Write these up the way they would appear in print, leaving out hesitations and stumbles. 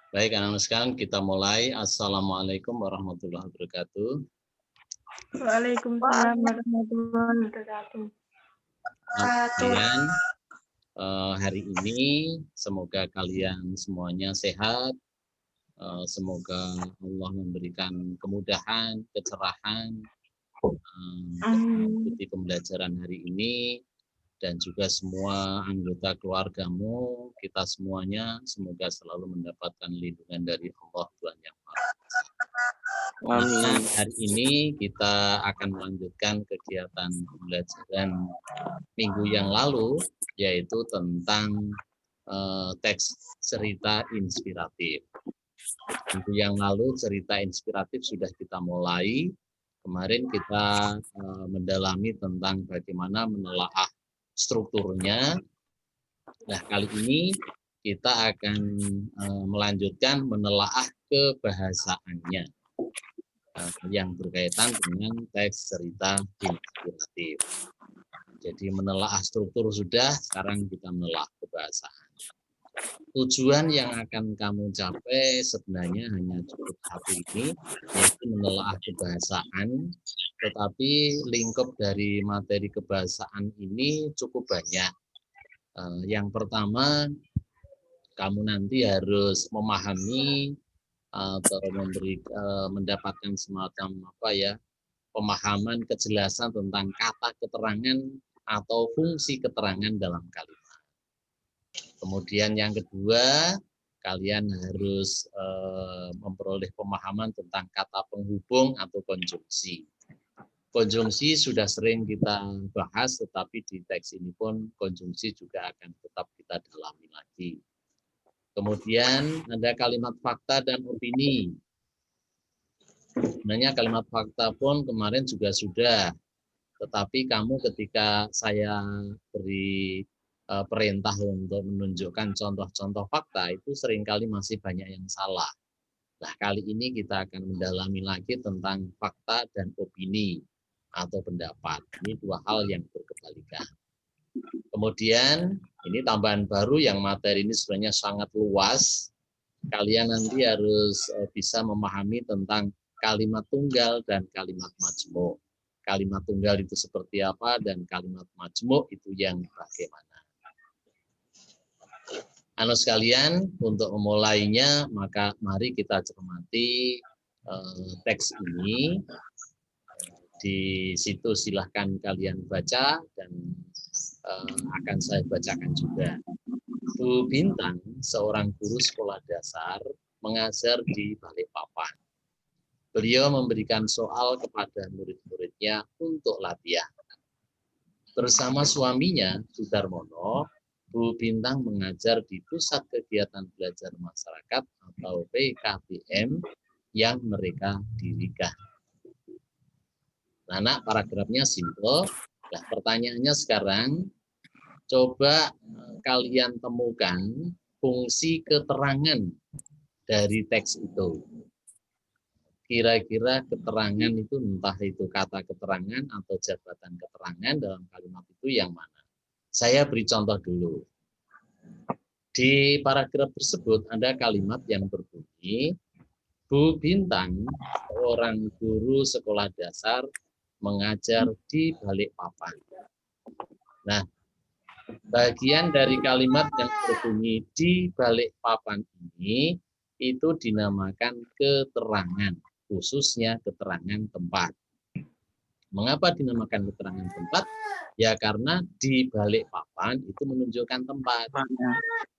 Baik, anak-anak sekalian, kita mulai. Assalamualaikum warahmatullahi wabarakatuh. Waalaikumsalam warahmatullahi wabarakatuh. Kemudian hari ini semoga kalian semuanya sehat. Semoga Allah memberikan kemudahan, kecerahan mengikuti pembelajaran hari ini, dan juga semua anggota keluargamu, kita semuanya semoga selalu mendapatkan lindungan dari Allah Tuhan Yang Maha Kuasa. Nah, hari ini kita akan melanjutkan kegiatan pembelajaran minggu yang lalu, yaitu tentang teks cerita inspiratif. Minggu yang lalu cerita inspiratif sudah kita mulai. Kemarin kita mendalami tentang bagaimana menelaah strukturnya. Nah, kali ini kita akan melanjutkan menelaah kebahasaannya yang berkaitan dengan teks cerita inspiratif. Jadi menelaah struktur sudah, sekarang kita menelaah kebahasaan. Tujuan yang akan kamu capai sebenarnya hanya cukup satu ini, yaitu menelaah kebahasaan, tetapi lingkup dari materi kebahasaan ini cukup banyak. Yang pertama, kamu nanti harus memahami atau mendapatkan semacam pemahaman, kejelasan tentang kata keterangan atau fungsi keterangan dalam kalimat. Kemudian yang kedua, kalian harus memperoleh pemahaman tentang kata penghubung atau konjungsi. Konjungsi sudah sering kita bahas, tetapi di teks ini pun konjungsi juga akan tetap kita dalami lagi. Kemudian ada kalimat fakta dan opini. Sebenarnya kalimat fakta pun kemarin juga sudah, tetapi kamu ketika saya beri perintah untuk menunjukkan contoh-contoh fakta, itu seringkali masih banyak yang salah. Nah, kali ini kita akan mendalami lagi tentang fakta dan opini atau pendapat. Ini dua hal yang berkebalikan. Kemudian ini tambahan baru yang materi ini sebenarnya sangat luas. Kalian nanti harus bisa memahami tentang kalimat tunggal dan kalimat majmuk. Kalimat tunggal itu seperti apa dan kalimat majmuk itu yang bagaimana. Anak sekalian, untuk memulainya maka mari kita cermati teks ini. Di situ silahkan kalian baca dan akan saya bacakan juga. Bu Bintang, seorang guru sekolah dasar, mengajar di Balikpapan. Beliau memberikan soal kepada murid-muridnya untuk latihan. Bersama suaminya, Sudarmono, Bu Bintang mengajar di Pusat Kegiatan Belajar Masyarakat atau PKBM yang mereka dirikan. Nah, paragrafnya simple. Nah, pertanyaannya sekarang, coba kalian temukan fungsi keterangan dari teks itu. Kira-kira keterangan itu entah itu kata keterangan atau jabatan keterangan dalam kalimat itu yang mana? Saya beri contoh dulu. Di paragraf tersebut ada kalimat yang berbunyi, Bu Bintang, seorang guru sekolah dasar, mengajar di Balikpapan. Nah, bagian dari kalimat yang berbunyi di Balikpapan ini itu dinamakan keterangan, khususnya keterangan tempat. Mengapa dinamakan keterangan tempat? Ya karena di Balikpapan itu menunjukkan tempat.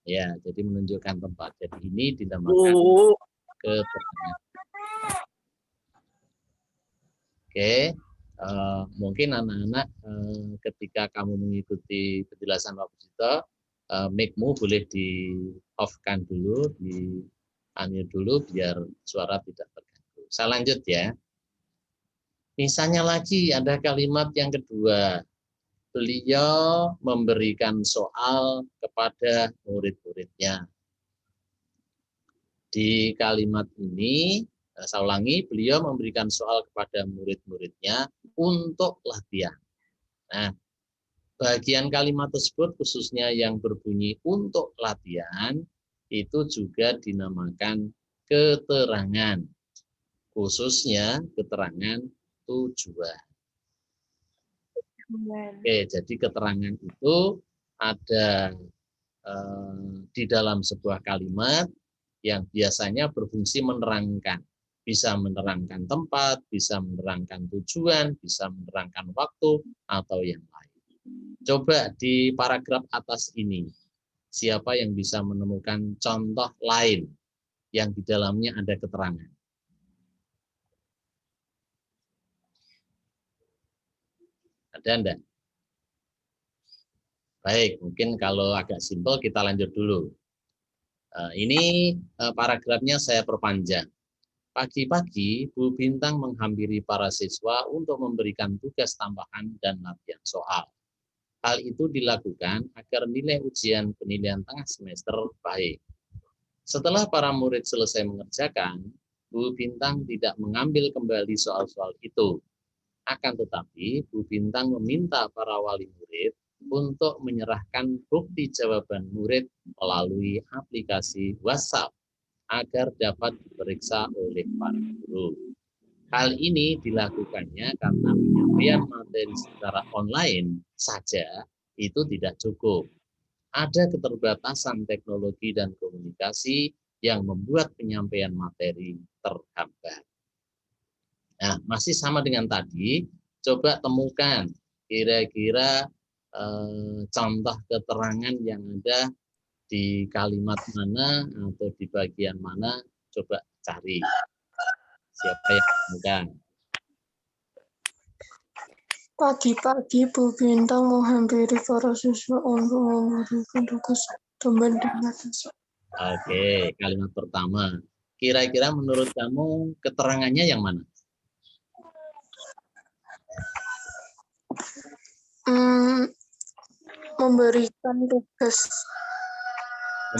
Ya, jadi menunjukkan tempat. Jadi ini dinamakan keterangan. Oke. Mungkin anak-anak ketika kamu mengikuti penjelasan Pak Pusito, mic-mu boleh di off-kan dulu, di unmute dulu biar suara tidak terganggu. Saya lanjut ya. Misalnya lagi ada kalimat yang kedua. Beliau memberikan soal kepada murid-muridnya. Di kalimat ini, saya ulangi, beliau memberikan soal kepada murid-muridnya untuk latihan. Nah, bagian kalimat tersebut khususnya yang berbunyi untuk latihan, itu juga dinamakan keterangan, khususnya keterangan tujuan. Oke, jadi keterangan itu ada di dalam sebuah kalimat yang biasanya berfungsi menerangkan. Bisa menerangkan tempat, bisa menerangkan tujuan, bisa menerangkan waktu, atau yang lain. Coba di paragraf atas ini, siapa yang bisa menemukan contoh lain yang di dalamnya ada keterangan? Ada enggak? Baik, mungkin kalau agak simpel kita lanjut dulu. Ini paragrafnya saya perpanjang. Pagi-pagi, Bu Bintang menghampiri para siswa untuk memberikan tugas tambahan dan latihan soal. Hal itu dilakukan agar nilai ujian penilaian tengah semester baik. Setelah para murid selesai mengerjakan, Bu Bintang tidak mengambil kembali soal-soal itu. Akan tetapi, Bu Bintang meminta para wali murid untuk menyerahkan bukti jawaban murid melalui aplikasi WhatsApp agar dapat diperiksa oleh para guru. Hal ini dilakukannya karena penyampaian materi secara online saja itu tidak cukup. Ada keterbatasan teknologi dan komunikasi yang membuat penyampaian materi terhambat. Nah, masih sama dengan tadi, coba temukan kira-kira contoh keterangan yang ada di kalimat mana atau di bagian mana, coba cari. Siapa yang menemukan? Pagi-pagi Bu Bintang menghampiri para siswa untuk memberikan tugas tambahan dan latihan soal. Oke, kalimat pertama. Kira-kira menurut kamu keterangannya yang mana? Memberikan tugas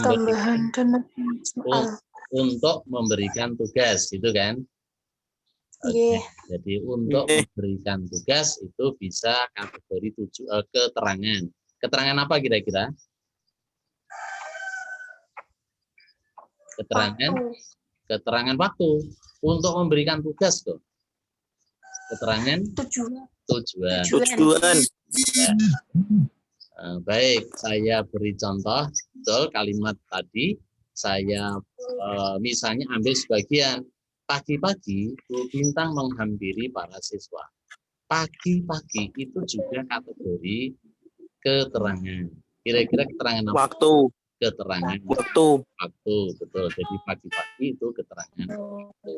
tambahan dan latihan soal. Untuk memberikan tugas, gitu kan? Oke, jadi untuk memberikan tugas itu bisa kategori keterangan. Keterangan apa kira-kira? Keterangan waktu untuk memberikan tugas tuh. Keterangan tujuan. Ya. Baik, saya beri contoh. Betul, kalimat tadi saya misalnya ambil sebagian. Pagi-pagi Bu Bintang menghampiri para siswa. Pagi-pagi itu juga kategori keterangan. Kira-kira keterangan apa? Waktu. Keterangan. Waktu, betul. Jadi pagi-pagi itu keterangan waktu.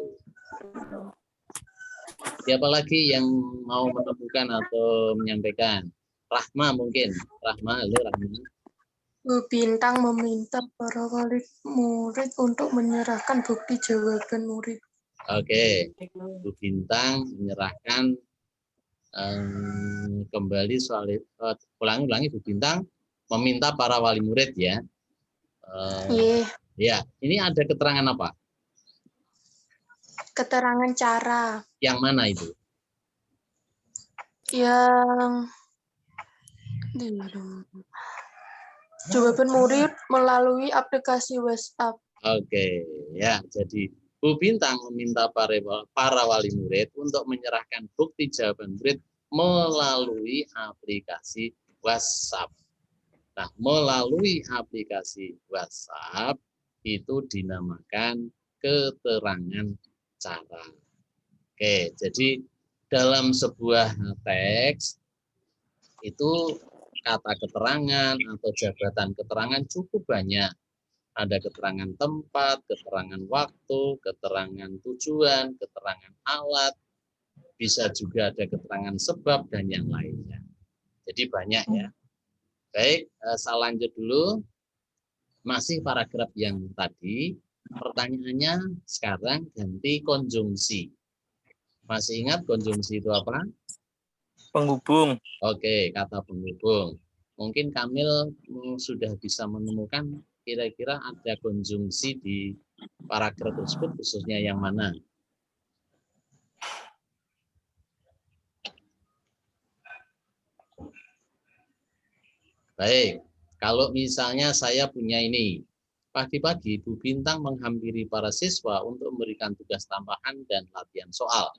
Siapa lagi yang mau menemukan atau menyampaikan? Rahma mungkin. Rahma, halo Rahma. Bu Bintang meminta para wali murid untuk menyerahkan bukti jawaban murid. Oke, Bu Bintang menyerahkan kembali soal ulangi Bu Bintang meminta para wali murid ya. Ya, ini ada keterangan apa? Keterangan cara. Yang mana itu? Yang jawaban murid melalui aplikasi WhatsApp. Oke, ya. Jadi Bu Bintang meminta para wali murid untuk menyerahkan bukti jawaban murid melalui aplikasi WhatsApp. Nah, melalui aplikasi WhatsApp itu dinamakan keterangan cara. Oke, jadi dalam sebuah teks itu kata keterangan atau jabatan keterangan cukup banyak. Ada keterangan tempat, keterangan waktu, keterangan tujuan, keterangan alat, bisa juga ada keterangan sebab dan yang lainnya. Jadi banyak ya. Baik, saya lanjut dulu. Masih paragraf yang tadi, pertanyaannya sekarang ganti konjungsi. Masih ingat konjungsi itu apa? Penghubung. Oke, kata penghubung. Mungkin Kamil sudah bisa menemukan kira-kira ada konjungsi di paragraf tersebut khususnya yang mana? Baik, kalau misalnya saya punya ini, Pagi-pagi Bu Bintang menghampiri para siswa untuk memberikan tugas tambahan dan latihan soal.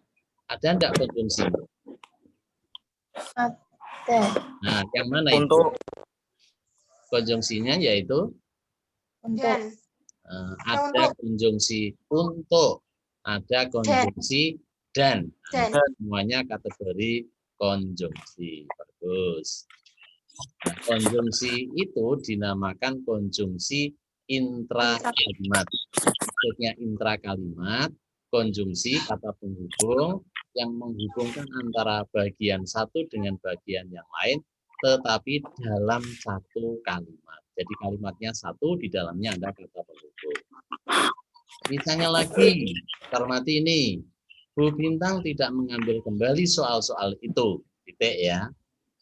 Ada enggak konjungsi? Ada. Nah, yang mana itu? Untuk. Konjungsinya yaitu Untuk. ada konjungsi untuk, ada konjungsi dan. Nah, semuanya kategori konjungsi. Bagus. Nah, konjungsi itu dinamakan konjungsi intrakalimat. Maksudnya intrakalimat, konjungsi kata penghubung yang menghubungkan antara bagian satu dengan bagian yang lain, tetapi dalam satu kalimat. Jadi kalimatnya satu, di dalamnya ada kata penghubung. Misalnya lagi, cermati ini, Bu Bintang tidak mengambil kembali soal-soal itu, titik ya.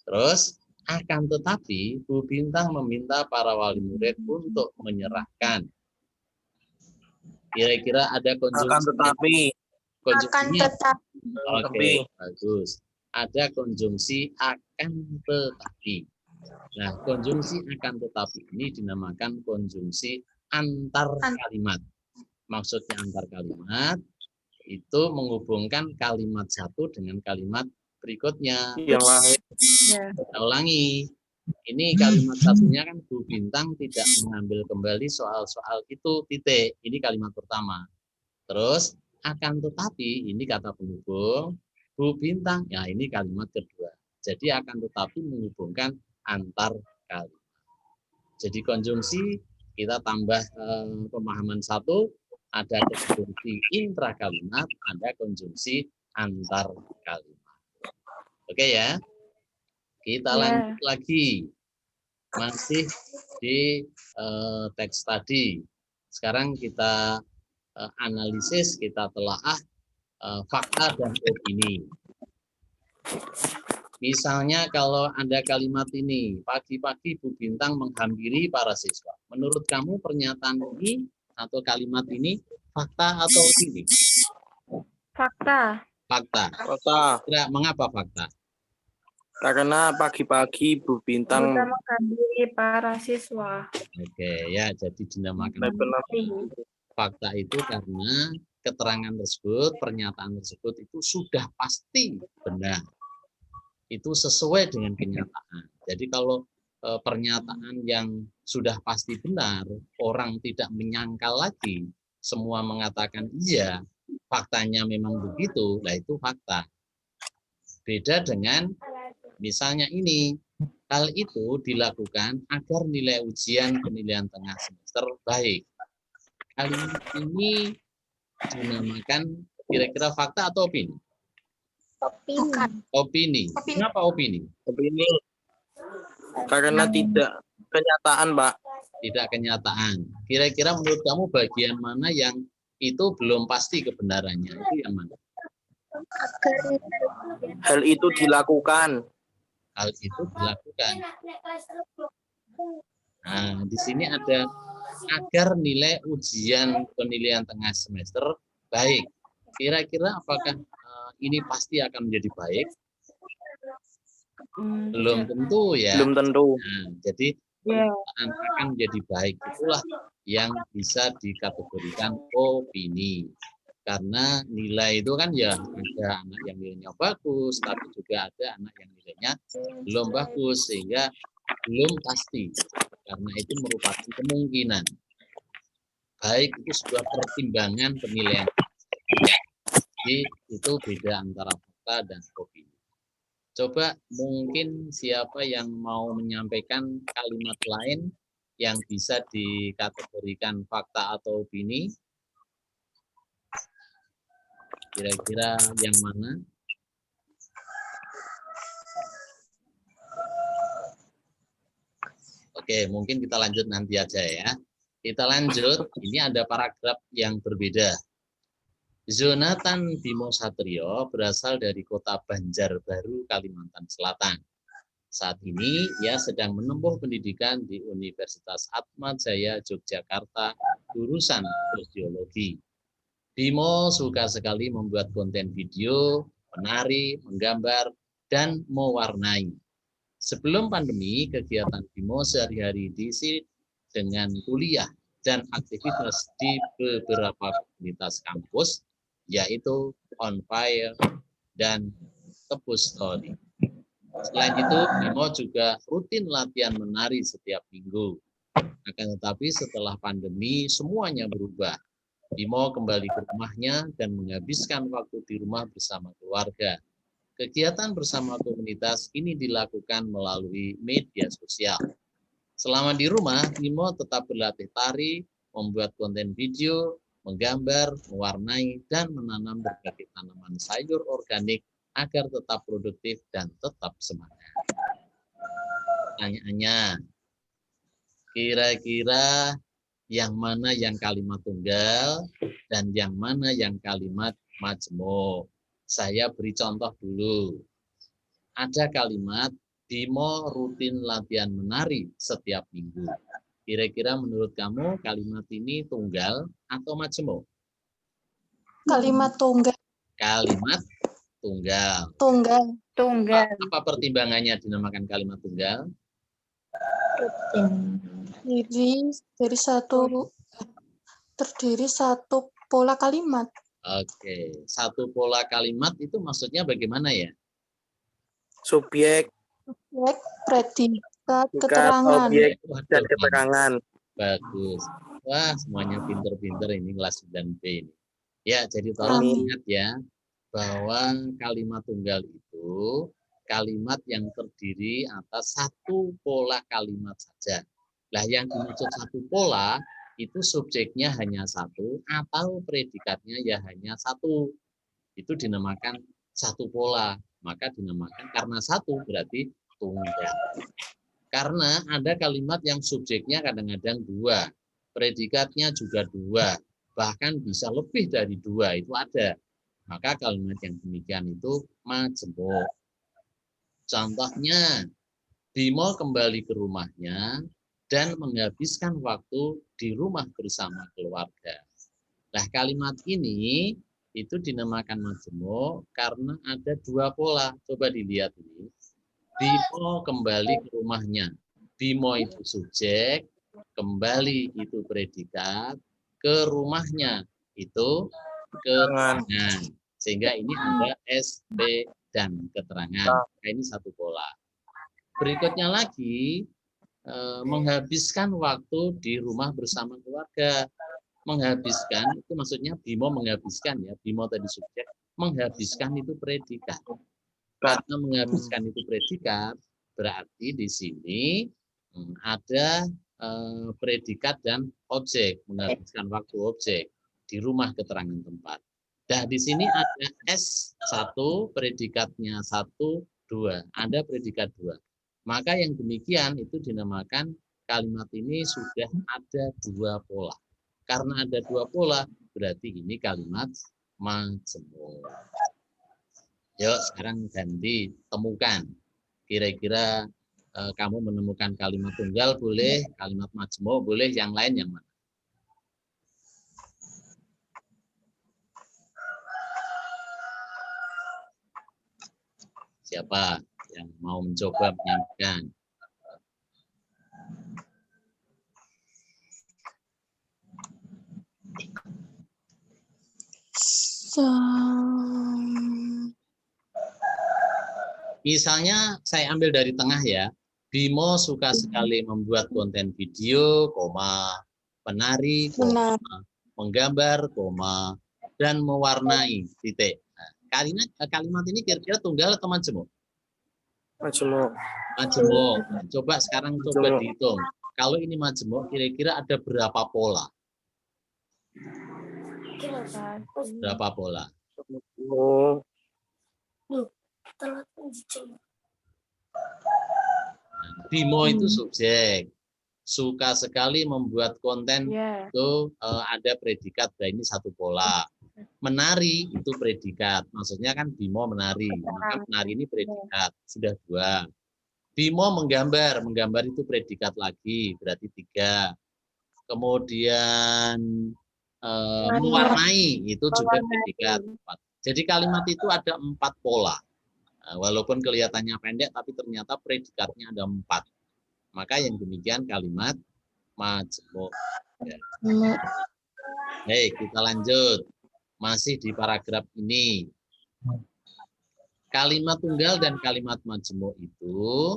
Terus, akan tetapi Bu Bintang meminta para wali murid untuk menyerahkan. Kira-kira ada konjungsi. Akan tetapi. Akan tetapi. Oke, bagus. Ada konjungsi akan tetapi. Nah, konjungsi akan tetapi ini dinamakan konjungsi antar kalimat. Maksudnya antar kalimat itu menghubungkan kalimat satu dengan kalimat berikutnya. Yang lain. Kita ulangi. Ini kalimat satunya kan Bu Bintang tidak mengambil kembali soal-soal itu, titik. Ini kalimat pertama. Terus akan tetapi ini kata penghubung. Bu Bintang, ya ini kalimat kedua. Jadi akan tetapi menghubungkan antar kalimat. Jadi konjungsi kita tambah pemahaman satu, ada konjungsi intrakalimat, ada konjungsi antar kalimat. Oke ya. Kita lanjut lagi. Masih di teks tadi. Sekarang kita analisis, kita telaah fakta dan opini. Misalnya kalau ada kalimat ini, pagi-pagi Bu Bintang menghampiri para siswa. Menurut kamu pernyataan ini atau kalimat ini fakta atau opini? Fakta. Fakta. Fakta. Tidak, mengapa fakta? Karena pagi-pagi Bu Bintang menghampiri para siswa. Oke, ya jadi dinamakan fakta itu karena keterangan tersebut, pernyataan tersebut itu sudah pasti benar. Itu sesuai dengan kenyataan. Jadi kalau pernyataan yang sudah pasti benar, orang tidak menyangkal lagi, semua mengatakan iya, faktanya memang begitu, nah itu fakta. Beda dengan misalnya ini, hal itu dilakukan agar nilai ujian penilaian tengah semester baik. Kalimat ini dinamakan kira-kira fakta atau opini? Opini. Kenapa opini? Opini. Karena tidak kenyataan, Pak. Tidak kenyataan. Kira-kira menurut kamu bagian mana yang itu belum pasti kebenarannya? Itu yang mana? Hal itu dilakukan. Hal itu dilakukan. Nah, di sini ada agar nilai ujian penilaian tengah semester baik. Kira-kira apakah ini pasti akan menjadi baik? Belum tentu ya. Belum tentu. Nah, jadi akan menjadi baik itulah yang bisa dikategorikan opini. Karena nilai itu kan ya ada anak yang nilainya bagus, tapi juga ada anak yang nilainya belum bagus, sehingga belum pasti. Karena itu merupakan kemungkinan. Baik itu sebuah pertimbangan penilaian. Jadi itu beda antara fakta dan opini. Coba mungkin siapa yang mau menyampaikan kalimat lain yang bisa dikategorikan fakta atau opini? Kira-kira yang mana? Oke, mungkin kita lanjut nanti aja ya. Kita lanjut, ini ada paragraf yang berbeda. Zonathan Bimo Satrio berasal dari kota Banjarbaru, Kalimantan Selatan. Saat ini ia sedang menempuh pendidikan di Universitas Atmajaya, Yogyakarta, jurusan sosiologi. Bimo suka sekali membuat konten video, menari, menggambar, dan mewarnai. Sebelum pandemi, kegiatan Bimo sehari-hari diisi dengan kuliah dan aktivitas di beberapa komunitas kampus, yaitu On Fire dan Tebus Story. Selain itu, Bimo juga rutin latihan menari setiap minggu. Akan tetapi setelah pandemi, semuanya berubah. Bimo kembali ke rumahnya dan menghabiskan waktu di rumah bersama keluarga. Kegiatan bersama komunitas ini dilakukan melalui media sosial. Selama di rumah, Bimo tetap berlatih tari, membuat konten video, menggambar, mewarnai, dan menanam berbagai tanaman sayur organik agar tetap produktif dan tetap semangat. Pertanyaannya, kira-kira yang mana yang kalimat tunggal dan yang mana yang kalimat majemuk? Saya beri contoh dulu. Ada kalimat, Bimo rutin latihan menari setiap minggu. Kira-kira menurut kamu kalimat ini tunggal atau majemuk? Kalimat tunggal. Kalimat tunggal. Tunggal. Apa pertimbangannya dinamakan kalimat tunggal? Terdiri satu pola kalimat. Oke, satu pola kalimat itu maksudnya bagaimana ya? Subjek, Predikat, keterangan. objek, dan keterangan. Bagus. Wah, semuanya pinter-pinter ini kelas 9B ini. Ya, jadi tolong ingat ya, bahwa kalimat tunggal itu kalimat yang terdiri atas satu pola kalimat saja. Lah yang dimaksud satu pola, itu subjeknya hanya satu atau predikatnya ya hanya satu. Itu dinamakan satu pola. Maka dinamakan karena satu berarti tunggal. Karena ada kalimat yang subjeknya kadang-kadang dua, predikatnya juga dua, bahkan bisa lebih dari dua, itu ada. Maka kalimat yang demikian itu majemuk. Contohnya, Bimo kembali ke rumahnya dan menghabiskan waktu di rumah bersama keluarga. Nah, kalimat ini itu dinamakan majemuk karena ada dua pola. Coba dilihat ini. Bimo kembali ke rumahnya. Bimo itu subjek, kembali itu predikat, ke rumahnya itu keterangan. Sehingga ini ada SP dan keterangan. Nah, ini satu pola. Berikutnya lagi, menghabiskan waktu di rumah bersama keluarga. Menghabiskan itu maksudnya Bimo menghabiskan ya. Bimo tadi subjek, menghabiskan itu predikat. Karena menghabiskan itu predikat, berarti di sini ada predikat dan objek, menghabiskan waktu objek di rumah keterangan tempat. Nah, di sini ada S1, predikatnya 1, 2. Ada predikat 2. Maka yang demikian itu dinamakan kalimat ini sudah ada dua pola. Karena ada dua pola, berarti ini kalimat majemuk. Yuk, sekarang ganti, temukan. Kira-kira kamu menemukan kalimat tunggal boleh, kalimat majemuk boleh, yang lain yang mana? Siapa yang mau mencoba menyampaikan? Misalnya saya ambil dari tengah ya. Bimo suka sekali membuat konten video, menari, menggambar, dan mewarnai, titik. Nah, kalimat ini kira-kira tunggal atau majemuk? Majemuk. Majemuk. Nah, coba sekarang coba dihitung. Kalau ini majemuk, kira-kira ada berapa pola? Berapa pola? Bimo itu subjek, suka sekali membuat konten itu ada predikat, nah ini satu pola. Menari itu predikat, maksudnya kan Bimo menari, maka menari ini predikat, sudah dua. Bimo menggambar itu predikat lagi, berarti 3. Kemudian mewarnai itu juga predikat 4. Jadi kalimat itu ada 4 pola. Walaupun kelihatannya pendek, tapi ternyata predikatnya ada 4. Maka yang demikian kalimat majemuk. Baik, kita lanjut. Masih di paragraf ini. Kalimat tunggal dan kalimat majemuk itu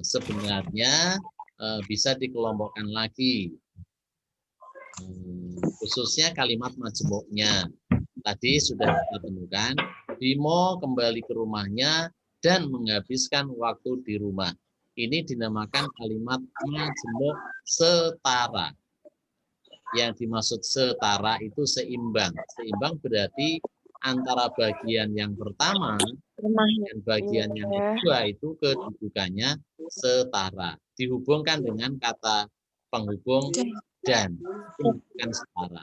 sebenarnya bisa dikelompokkan lagi. Khususnya kalimat majemuknya. Tadi sudah kita temukan, Bimo kembali ke rumahnya dan menghabiskan waktu di rumah. Ini dinamakan kalimat majemuk setara. Yang dimaksud setara itu seimbang. Seimbang berarti antara bagian yang pertama dan bagian yang kedua itu kedudukannya setara. Dihubungkan dengan kata penghubung dan, bukan setara,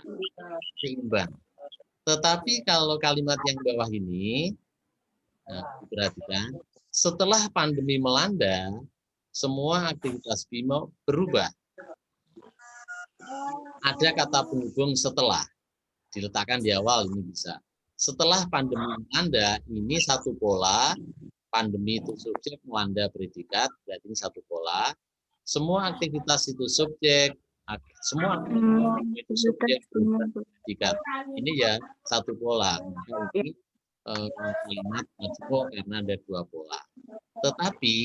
seimbang. Tetapi kalau kalimat yang bawah ini, diperhatikan, setelah pandemi melanda, semua aktivitas Bimo berubah. Ada kata penghubung setelah, diletakkan di awal ini bisa. Setelah pandemi melanda, ini satu pola, pandemi itu subjek, melanda predikat, berarti ini satu pola. Semua aktivitas itu subjek, semua aktivitas itu subjek, predikat. Ini ya satu pola. Maka ini kalimat majemuk karena ada dua pola. Tetapi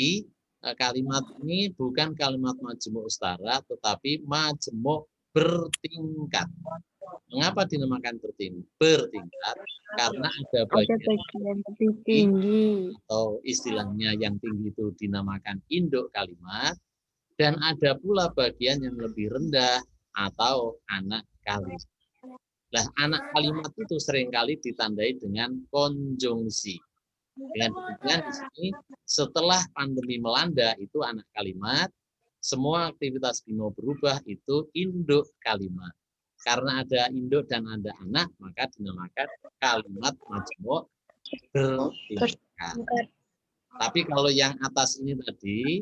kalimat ini bukan kalimat majemuk setara, tetapi majemuk bertingkat. Mengapa dinamakan bertingkat? Karena ada bagian lebih tinggi. atau istilahnya yang tinggi itu dinamakan induk kalimat, dan ada pula bagian yang lebih rendah atau anak kalimat. Nah, anak kalimat itu seringkali ditandai dengan konjungsi. Dengan demikian di sini setelah pandemi melanda itu anak kalimat, semua aktivitas Bimo berubah itu induk kalimat. Karena ada induk dan ada anak, maka dinamakan kalimat majemuk bertingkat. Tapi kalau yang atas ini tadi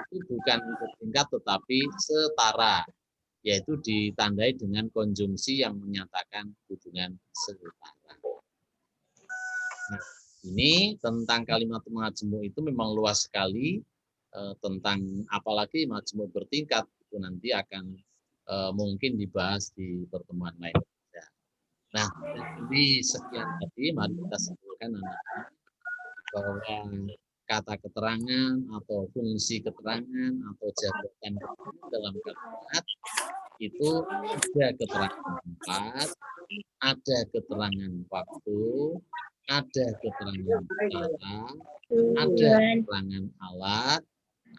itu bukan bertingkat tetapi setara, yaitu ditandai dengan konjungsi yang menyatakan hubungan setara. Nah, ini tentang kalimat majemuk itu memang luas sekali, tentang apalagi majemuk bertingkat itu nanti akan mungkin dibahas di pertemuan lain. Nah, di sekian tadi, mari kita simpulkan anak-anak bahwa kata keterangan atau fungsi keterangan atau jabatan dalam kalimat itu ada keterangan tempat, ada keterangan waktu, ada keterangan kata, ada keterangan alat,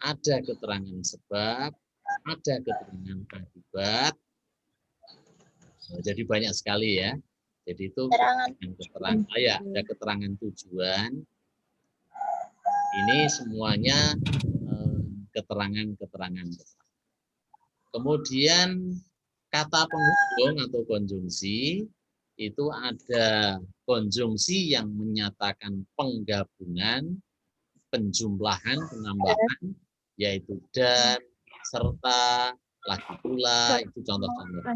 ada keterangan sebab, ada keterangan akibat. Jadi banyak sekali ya. Jadi itu keterangan ada keterangan tujuan. Ini semuanya keterangan-keterangan. Kemudian kata penghubung atau konjungsi itu ada konjungsi yang menyatakan penggabungan, penjumlahan, penambahan, yaitu dan, serta, lagi pula, itu contoh-contoh.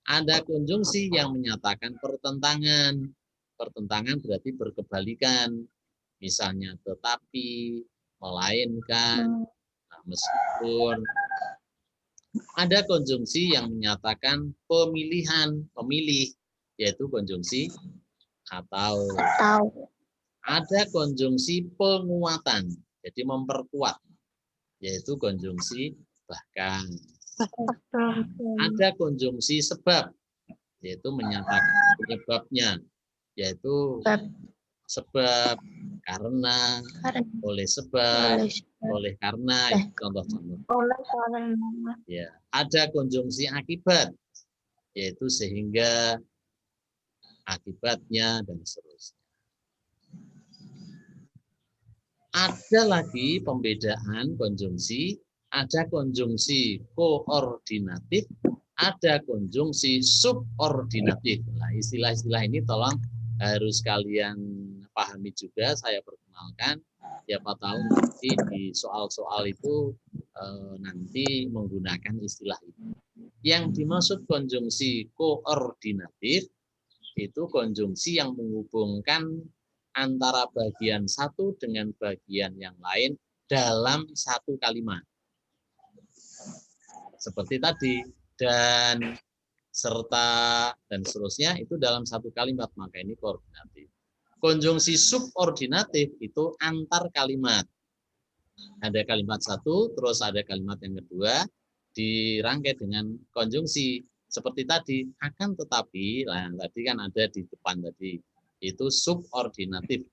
Ada konjungsi yang menyatakan pertentangan. Pertentangan berarti berkebalikan. Misalnya tetapi, melainkan, meskipun. Ada konjungsi yang menyatakan pemilihan, memilih, yaitu konjungsi atau. Ada konjungsi penguatan, jadi memperkuat, yaitu konjungsi bahkan. Ada konjungsi sebab, yaitu menyatakan penyebabnya, yaitu sebab, karena, oleh sebab, oleh karena, contoh-contoh. Ya, ada konjungsi akibat, yaitu sehingga, akibatnya, dan seterusnya. Ada lagi pembedaan konjungsi, ada konjungsi koordinatif, ada konjungsi subordinatif. Nah, istilah-istilah ini tolong harus kalian pahami juga, saya perkenalkan. Siapa tahu nanti di soal-soal itu nanti menggunakan istilah ini. Yang dimaksud konjungsi koordinatif itu konjungsi yang menghubungkan antara bagian satu dengan bagian yang lain dalam satu kalimat. Seperti tadi, dan serta dan seterusnya itu dalam satu kalimat, maka ini koordinatif. Konjungsi subordinatif itu antar kalimat. Ada kalimat satu, terus ada kalimat yang kedua, dirangkai dengan konjungsi. Seperti tadi, akan tetapi, nah tadi kan ada di depan tadi, itu subordinatif.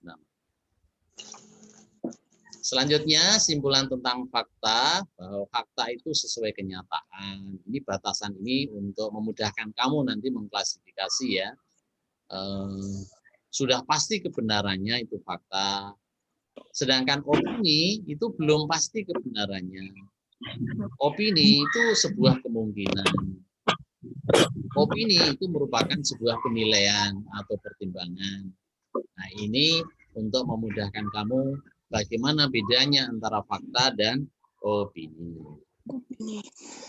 Selanjutnya, simpulan tentang fakta, bahwa fakta itu sesuai kenyataan. Ini batasan ini untuk memudahkan kamu nanti mengklasifikasi ya. Sudah pasti kebenarannya itu fakta. Sedangkan opini itu belum pasti kebenarannya. Opini itu sebuah kemungkinan. Opini itu merupakan sebuah penilaian atau pertimbangan. Nah, ini untuk memudahkan kamu bagaimana bedanya antara fakta dan opini.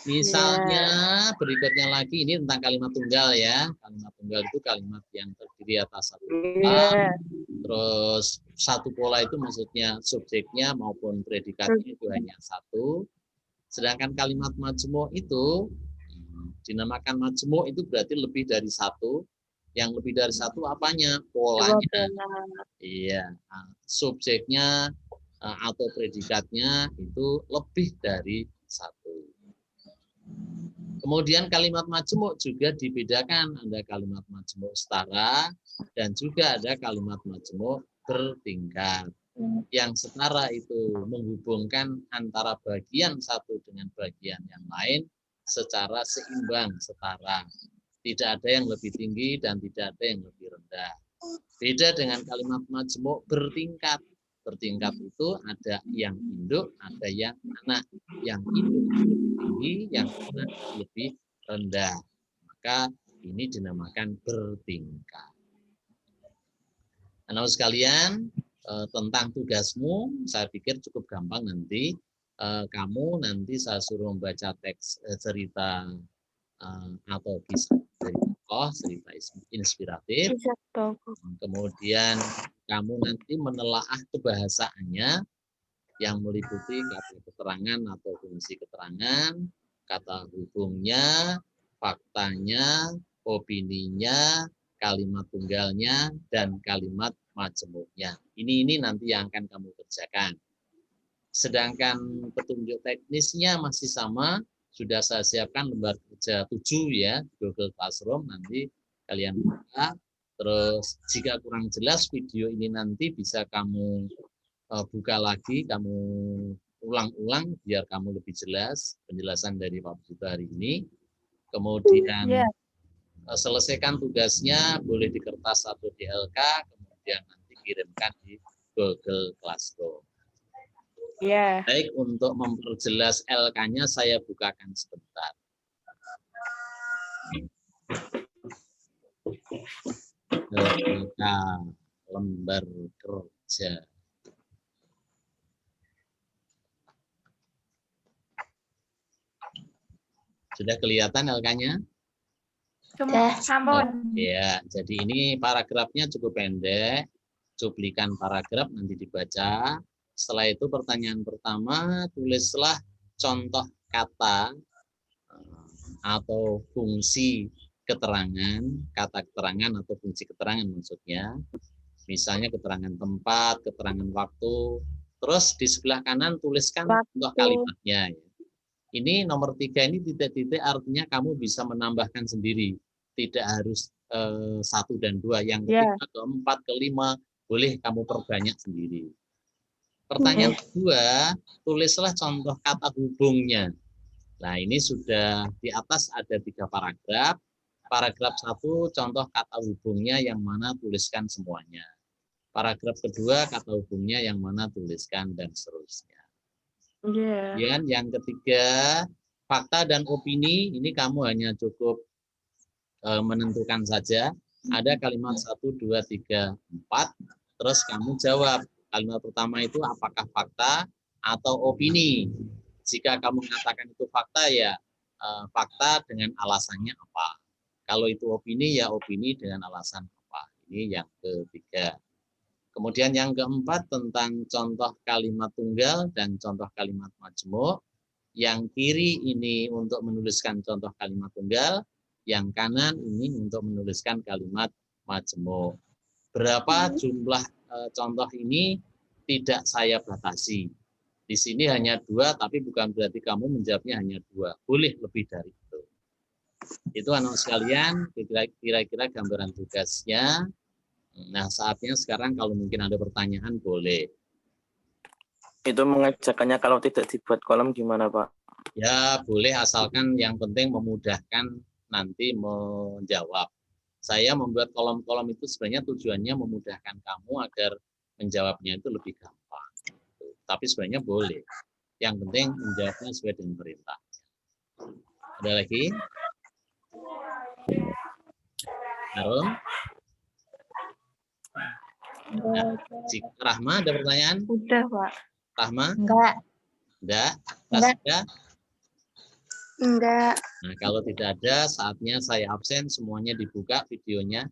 Misalnya berikutnya lagi ini tentang kalimat tunggal ya. Kalimat tunggal itu kalimat yang terdiri atas satu pola. Terus satu pola itu maksudnya subjeknya maupun predikatnya itu hanya satu. Sedangkan kalimat majmu' itu dinamakan majmu' itu berarti lebih dari satu. Yang lebih dari satu apanya? Polanya. Iya, subjeknya atau predikatnya itu lebih dari satu. Kemudian kalimat majmu' juga dibedakan, ada kalimat majmu' setara dan juga ada kalimat majmu' bertingkat. Yang setara itu menghubungkan antara bagian satu dengan bagian yang lain secara seimbang, setara. Tidak ada yang lebih tinggi dan tidak ada yang lebih rendah. Beda dengan kalimat majmu' bertingkat. Bertingkat itu ada yang induk, ada yang anak. Yang induk lebih tinggi, yang anak lebih rendah. Maka ini dinamakan bertingkat. Anak sekalian, tentang tugasmu, saya pikir cukup gampang nanti. Kamu nanti saya suruh membaca teks cerita atau kisah dari tokoh, cerita inspiratif. Kemudian kamu nanti menelaah kebahasaannya yang meliputi kata keterangan atau fungsi keterangan, kata hubungnya, faktanya, opininya, kalimat tunggalnya, dan kalimat majmu'nya. Ini nanti yang akan kamu kerjakan. Sedangkan petunjuk teknisnya masih sama, sudah saya siapkan lembar kerja 7 ya, Google Classroom, nanti kalian buka. Terus jika kurang jelas video ini nanti bisa kamu buka lagi, kamu ulang-ulang biar kamu lebih jelas penjelasan dari Pak Putu hari ini. Kemudian selesaikan tugasnya, boleh di kertas atau di LK, kemudian nanti kirimkan di Google Classroom. Baik, untuk memperjelas LK-nya saya bukakan sebentar. LK lembar kerja. Sudah kelihatan LK-nya? Ya, jadi ini paragrafnya cukup pendek. Cuplikan paragraf nanti dibaca. Setelah itu pertanyaan pertama, tulislah contoh kata atau fungsi keterangan, kata keterangan atau fungsi keterangan maksudnya. Misalnya keterangan tempat, keterangan waktu. Terus di sebelah kanan tuliskan contoh kalimatnya. Ini nomor 3 ini titik-titik artinya kamu bisa menambahkan sendiri. Tidak harus 1 dan 2. Yang ketiga, keempat, kelima, boleh kamu perbanyak sendiri. Pertanyaan kedua, tulislah contoh kata hubungnya. Nah, ini sudah di atas ada 3 paragraf. Paragraf 1, contoh kata hubungnya yang mana tuliskan semuanya. Paragraf kedua, kata hubungnya yang mana tuliskan dan seterusnya. Kemudian yang ketiga, fakta dan opini, ini kamu hanya cukup menentukan saja. Ada kalimat 1, 2, 3, 4, terus kamu jawab. Kalimat pertama itu apakah fakta atau opini. Jika kamu mengatakan itu fakta, ya fakta dengan alasannya apa. Kalau itu opini, ya opini dengan alasan apa. Ini yang ketiga. Kemudian yang keempat tentang contoh kalimat tunggal dan contoh kalimat majmu'. Yang kiri ini untuk menuliskan contoh kalimat tunggal, yang kanan ini untuk menuliskan kalimat majemuk. Berapa jumlah contoh ini tidak saya batasi. Di sini hanya 2, tapi bukan berarti kamu menjawabnya hanya 2. Boleh lebih dari itu. Itu anak sekalian, kira-kira gambaran tugasnya. Nah, saatnya sekarang kalau mungkin ada pertanyaan boleh. Itu mengerjakannya kalau tidak dibuat kolom gimana, Pak? Ya, boleh asalkan yang penting memudahkan nanti menjawab. Saya membuat kolom-kolom itu sebenarnya tujuannya memudahkan kamu agar menjawabnya itu lebih gampang. Tapi sebenarnya boleh. Yang penting menjawabnya sesuai dengan perintah. Ada lagi? Harun? Nah, Rahma, ada pertanyaan? Udah, Pak. Rahma? Enggak. Enggak? Tasya? Enggak. Nah, kalau tidak ada, saatnya saya absen, semuanya dibuka videonya.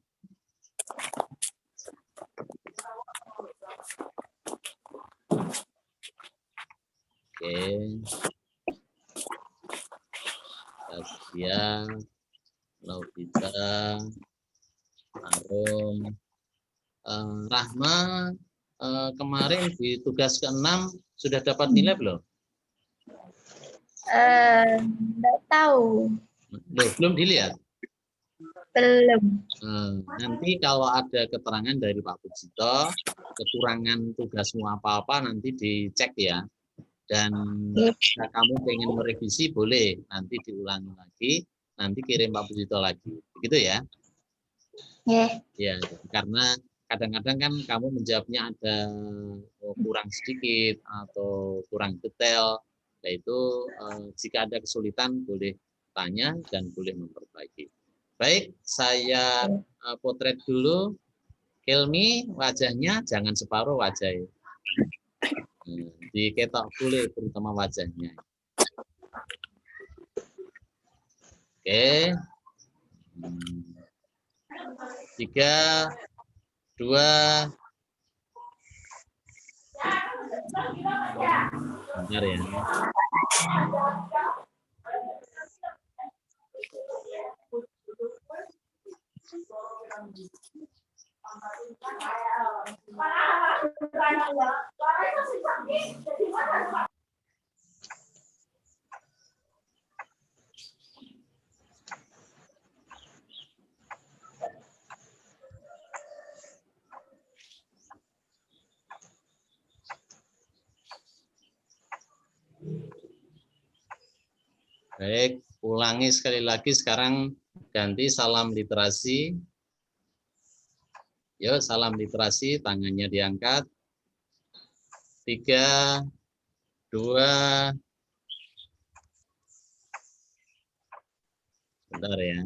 Oke. Tasya, Novita, Arum, Rahma, kemarin di tugas ke-6 sudah dapat nilai belum? Enggak tahu. Loh, belum dilihat? Belum. Nanti kalau ada keterangan dari Pak Pujito, kekurangan tugasmu apa-apa nanti dicek ya. Dan jika kamu pengen merevisi boleh, nanti diulangi lagi, nanti kirim Pak Pujito lagi. Begitu ya? Ya, karena kadang-kadang kan kamu menjawabnya ada kurang sedikit atau kurang detail. Nah itu jika ada kesulitan boleh tanya dan boleh memperbaiki. Baik, saya potret dulu. Hilmi, wajahnya jangan separuh wajah. Diketok boleh terutama wajahnya. Oke. 3, 2. Bentar ya. Baik, ulangi sekali lagi sekarang ganti salam literasi. Yuk, salam literasi, tangannya diangkat. 3, 2. Bentar ya.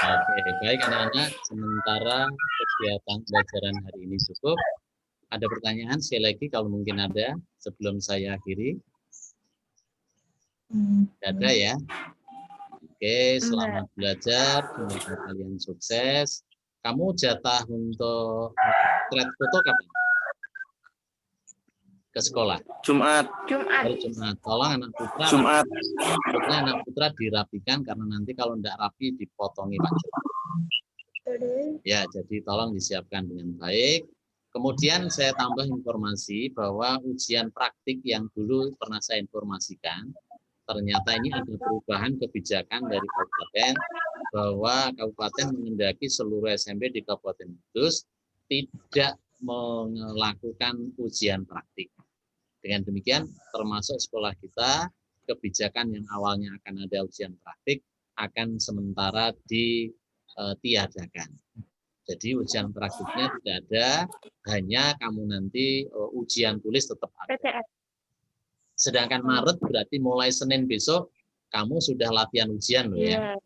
Oke, baik anak-anak, sementara kegiatan pelajaran hari ini cukup. Ada pertanyaan sekali lagi kalau mungkin ada sebelum saya akhiri? Tidak ada ya? Oke, selamat belajar, semoga kalian sukses. Kamu jatah untuk thread foto kapan? Ke sekolah? Jumat. Hari Jumat. Tolong anak putra. Jumat. Maksudnya anak putra dirapikan karena nanti kalau tidak rapi dipotongi Pak. Ya, jadi tolong disiapkan dengan baik. Kemudian saya tambah informasi bahwa ujian praktik yang dulu pernah saya informasikan, ternyata ini ada perubahan kebijakan dari kabupaten bahwa kabupaten mengendaki seluruh SMP di Kabupaten Kudus tidak melakukan ujian praktik. Dengan demikian, termasuk sekolah kita, kebijakan yang awalnya akan ada ujian praktik akan sementara ditiadakan. Jadi ujian praktiknya tidak ada, hanya kamu nanti ujian tulis tetap ada. Sedangkan Maret berarti mulai Senin besok Kamu sudah latihan ujian loh ya.